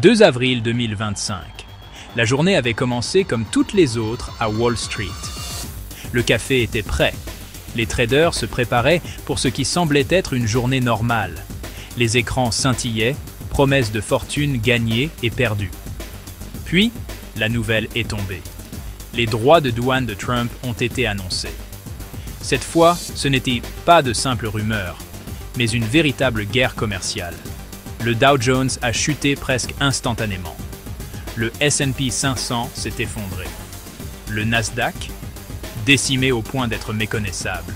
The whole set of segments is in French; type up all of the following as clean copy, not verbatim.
2 avril 2025. La journée avait commencé comme toutes les autres à Wall Street. Le café était prêt. Les traders se préparaient pour ce qui semblait être une journée normale. Les écrans scintillaient, promesses de fortune gagnées et perdues. Puis, la nouvelle est tombée. Les droits de douane de Trump ont été annoncés. Cette fois, ce n'était pas de simples rumeurs, mais une véritable guerre commerciale. Le Dow Jones a chuté presque instantanément. Le S&P 500 s'est effondré. Le Nasdaq, décimé au point d'être méconnaissable.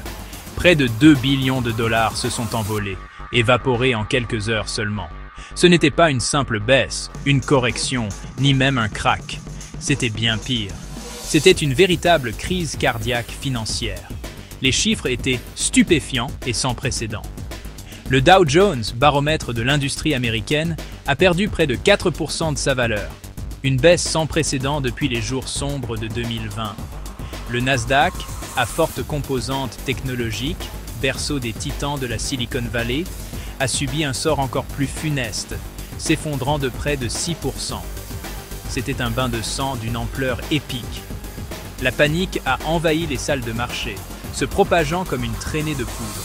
Près de 2 billions de dollars se sont envolés, évaporés en quelques heures seulement. Ce n'était pas une simple baisse, une correction, ni même un crack. C'était bien pire. C'était une véritable crise cardiaque financière. Les chiffres étaient stupéfiants et sans précédent. Le Dow Jones, baromètre de l'industrie américaine, a perdu près de 4% de sa valeur. Une baisse sans précédent depuis les jours sombres de 2020. Le Nasdaq, à forte composante technologique, berceau des titans de la Silicon Valley, a subi un sort encore plus funeste, s'effondrant de près de 6%. C'était un bain de sang d'une ampleur épique. La panique a envahi les salles de marché, se propageant comme une traînée de poudre.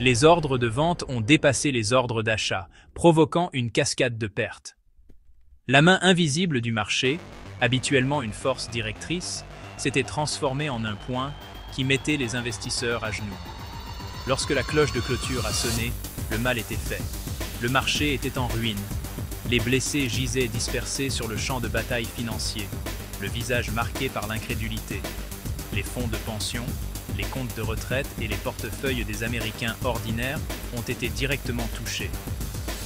Les ordres de vente ont dépassé les ordres d'achat, provoquant une cascade de pertes. La main invisible du marché, habituellement une force directrice, s'était transformée en un point qui mettait les investisseurs à genoux. Lorsque la cloche de clôture a sonné, le mal était fait. Le marché était en ruine. Les blessés gisaient dispersés sur le champ de bataille financier, le visage marqué par l'incrédulité. Les fonds de pension, les comptes de retraite et les portefeuilles des Américains ordinaires ont été directement touchés.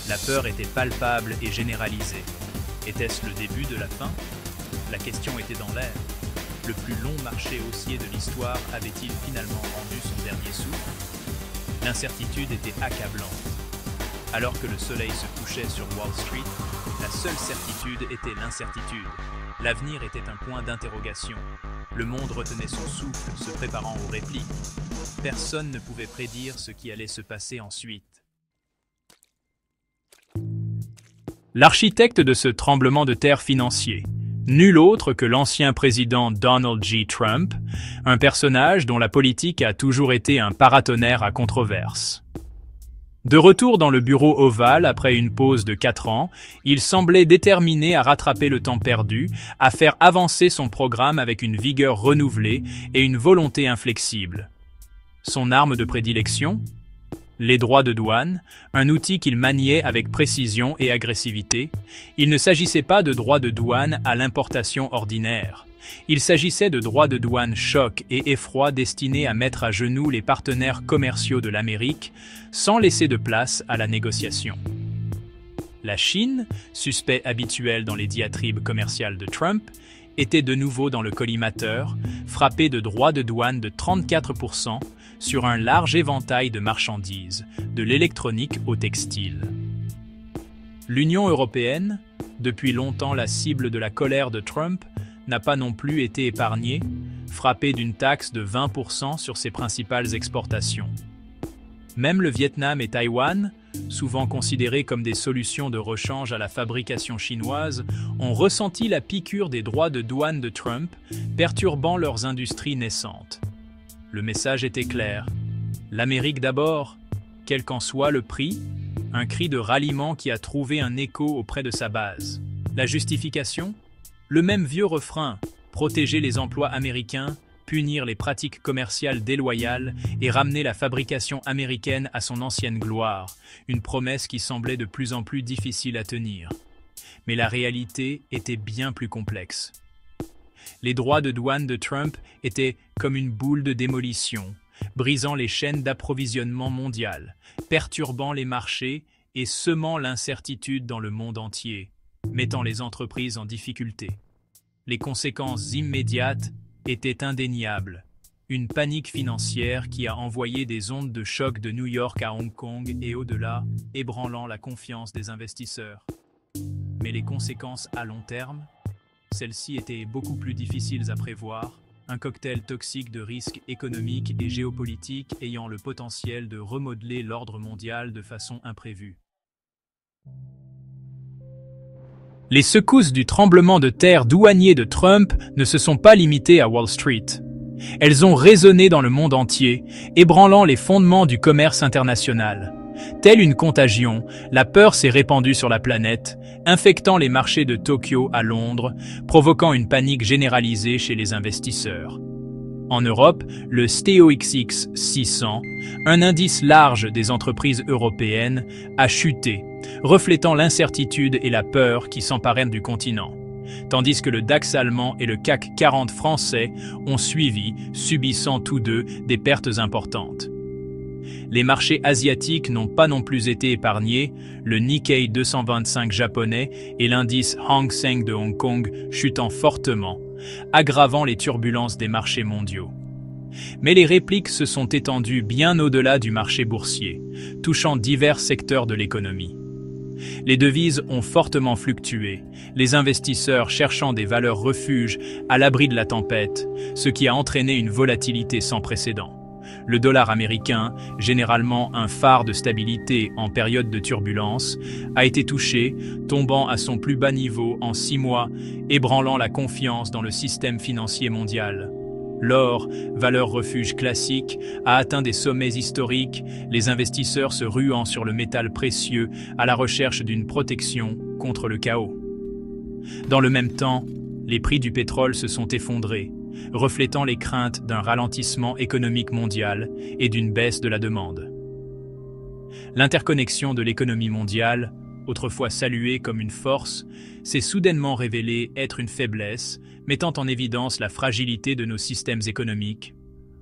La peur était palpable et généralisée. Était-ce le début de la fin? La question était dans l'air. Le plus long marché haussier de l'histoire avait-il finalement rendu son dernier souffle? L'incertitude était accablante. Alors que le soleil se couchait sur Wall Street, la seule certitude était l'incertitude. L'avenir était un point d'interrogation. Le monde retenait son souffle, se préparant aux répliques. Personne ne pouvait prédire ce qui allait se passer ensuite. L'architecte de ce tremblement de terre financier, nul autre que l'ancien président Donald J. Trump, un personnage dont la politique a toujours été un paratonnerre à controverse. De retour dans le bureau ovale après une pause de 4 ans, il semblait déterminé à rattraper le temps perdu, à faire avancer son programme avec une vigueur renouvelée et une volonté inflexible. Son arme de prédilection? Les droits de douane, un outil qu'il maniait avec précision et agressivité. Il ne s'agissait pas de droits de douane à l'importation ordinaire. Il s'agissait de droits de douane choc et effroi destinés à mettre à genoux les partenaires commerciaux de l'Amérique sans laisser de place à la négociation. La Chine, suspect habituel dans les diatribes commerciales de Trump, était de nouveau dans le collimateur, frappé de droits de douane de 34% sur un large éventail de marchandises, de l'électronique au textile. L'Union européenne, depuis longtemps la cible de la colère de Trump, n'a pas non plus été épargnée, frappée d'une taxe de 20% sur ses principales exportations. Même le Vietnam et Taïwan, souvent considérés comme des solutions de rechange à la fabrication chinoise, ont ressenti la piqûre des droits de douane de Trump, perturbant leurs industries naissantes. Le message était clair. L'Amérique d'abord, quel qu'en soit le prix, un cri de ralliement qui a trouvé un écho auprès de sa base. La justification? Le même vieux refrain, protéger les emplois américains, punir les pratiques commerciales déloyales et ramener la fabrication américaine à son ancienne gloire, une promesse qui semblait de plus en plus difficile à tenir. Mais la réalité était bien plus complexe. Les droits de douane de Trump étaient comme une boule de démolition, brisant les chaînes d'approvisionnement mondiales, perturbant les marchés et semant l'incertitude dans le monde entier, mettant les entreprises en difficulté. Les conséquences immédiates étaient indéniables. Une panique financière qui a envoyé des ondes de choc de New York à Hong Kong et au-delà, ébranlant la confiance des investisseurs. Mais les conséquences à long terme? Celles-ci étaient beaucoup plus difficiles à prévoir, un cocktail toxique de risques économiques et géopolitiques ayant le potentiel de remodeler l'ordre mondial de façon imprévue. Les secousses du tremblement de terre douanier de Trump ne se sont pas limitées à Wall Street. Elles ont résonné dans le monde entier, ébranlant les fondements du commerce international. Telle une contagion, la peur s'est répandue sur la planète, infectant les marchés de Tokyo à Londres, provoquant une panique généralisée chez les investisseurs. En Europe, le STOXX 600, un indice large des entreprises européennes, a chuté, reflétant l'incertitude et la peur qui s'emparèrent du continent, tandis que le DAX allemand et le CAC 40 français ont suivi, subissant tous deux des pertes importantes. Les marchés asiatiques n'ont pas non plus été épargnés, le Nikkei 225 japonais et l'indice Hang Seng de Hong Kong chutant fortement, aggravant les turbulences des marchés mondiaux. Mais les répliques se sont étendues bien au-delà du marché boursier, touchant divers secteurs de l'économie. Les devises ont fortement fluctué, les investisseurs cherchant des valeurs refuges à l'abri de la tempête, ce qui a entraîné une volatilité sans précédent. Le dollar américain, généralement un phare de stabilité en période de turbulence, a été touché, tombant à son plus bas niveau en 6 mois, ébranlant la confiance dans le système financier mondial. L'or, valeur refuge classique, a atteint des sommets historiques, les investisseurs se ruant sur le métal précieux à la recherche d'une protection contre le chaos. Dans le même temps, les prix du pétrole se sont effondrés, reflétant les craintes d'un ralentissement économique mondial et d'une baisse de la demande. L'interconnexion de l'économie mondiale, autrefois saluée comme une force, s'est soudainement révélée être une faiblesse, mettant en évidence la fragilité de nos systèmes économiques.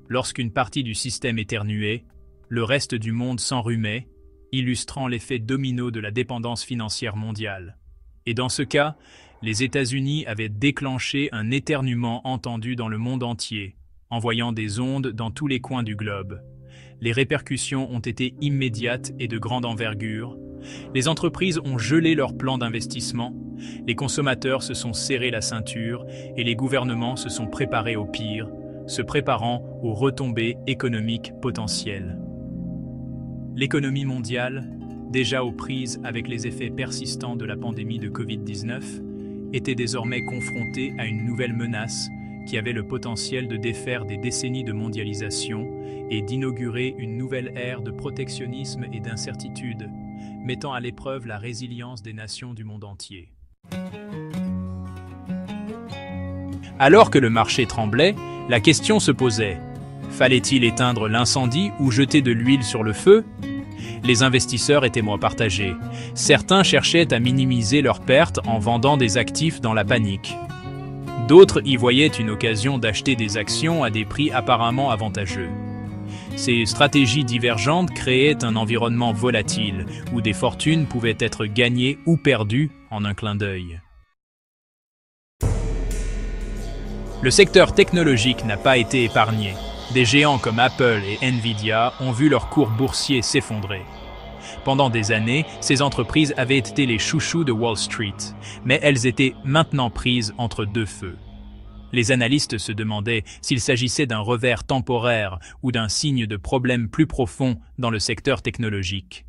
Lorsqu'une partie du système éternuait, le reste du monde s'enrhumait, illustrant l'effet domino de la dépendance financière mondiale. Et dans ce cas, les États-Unis avaient déclenché un éternuement entendu dans le monde entier, envoyant des ondes dans tous les coins du globe. Les répercussions ont été immédiates et de grande envergure. Les entreprises ont gelé leurs plans d'investissement, les consommateurs se sont serrés la ceinture et les gouvernements se sont préparés au pire, se préparant aux retombées économiques potentielles. L'économie mondiale, déjà aux prises avec les effets persistants de la pandémie de Covid-19, était désormais confrontée à une nouvelle menace qui avait le potentiel de défaire des décennies de mondialisation et d'inaugurer une nouvelle ère de protectionnisme et d'incertitude, mettant à l'épreuve la résilience des nations du monde entier. Alors que le marché tremblait, la question se posait. Fallait-il éteindre l'incendie ou jeter de l'huile sur le feu ? Les investisseurs étaient moins partagés. Certains cherchaient à minimiser leurs pertes en vendant des actifs dans la panique. D'autres y voyaient une occasion d'acheter des actions à des prix apparemment avantageux. Ces stratégies divergentes créaient un environnement volatile, où des fortunes pouvaient être gagnées ou perdues en un clin d'œil. Le secteur technologique n'a pas été épargné. Des géants comme Apple et Nvidia ont vu leurs cours boursiers s'effondrer. Pendant des années, ces entreprises avaient été les chouchous de Wall Street, mais elles étaient maintenant prises entre deux feux. Les analystes se demandaient s'il s'agissait d'un revers temporaire ou d'un signe de problème plus profond dans le secteur technologique.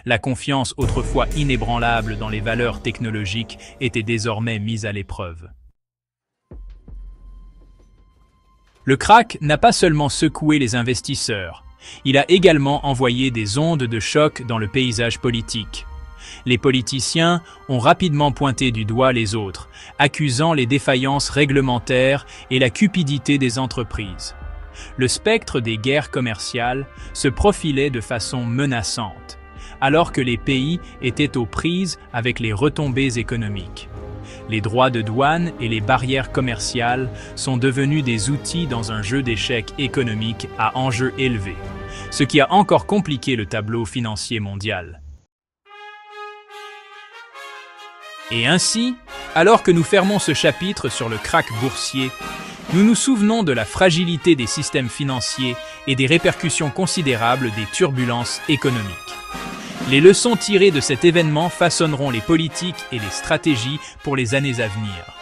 La confiance autrefois inébranlable dans les valeurs technologiques était désormais mise à l'épreuve. Le krach n'a pas seulement secoué les investisseurs, il a également envoyé des ondes de choc dans le paysage politique. Les politiciens ont rapidement pointé du doigt les autres, accusant les défaillances réglementaires et la cupidité des entreprises. Le spectre des guerres commerciales se profilait de façon menaçante, alors que les pays étaient aux prises avec les retombées économiques. Les droits de douane et les barrières commerciales sont devenus des outils dans un jeu d'échecs économique à enjeux élevés, ce qui a encore compliqué le tableau financier mondial. Et ainsi, alors que nous fermons ce chapitre sur le krach boursier, nous nous souvenons de la fragilité des systèmes financiers et des répercussions considérables des turbulences économiques. Les leçons tirées de cet événement façonneront les politiques et les stratégies pour les années à venir.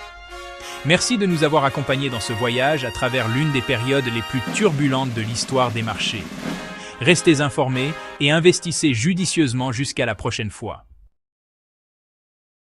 Merci de nous avoir accompagnés dans ce voyage à travers l'une des périodes les plus turbulentes de l'histoire des marchés. Restez informés et investissez judicieusement jusqu'à la prochaine fois.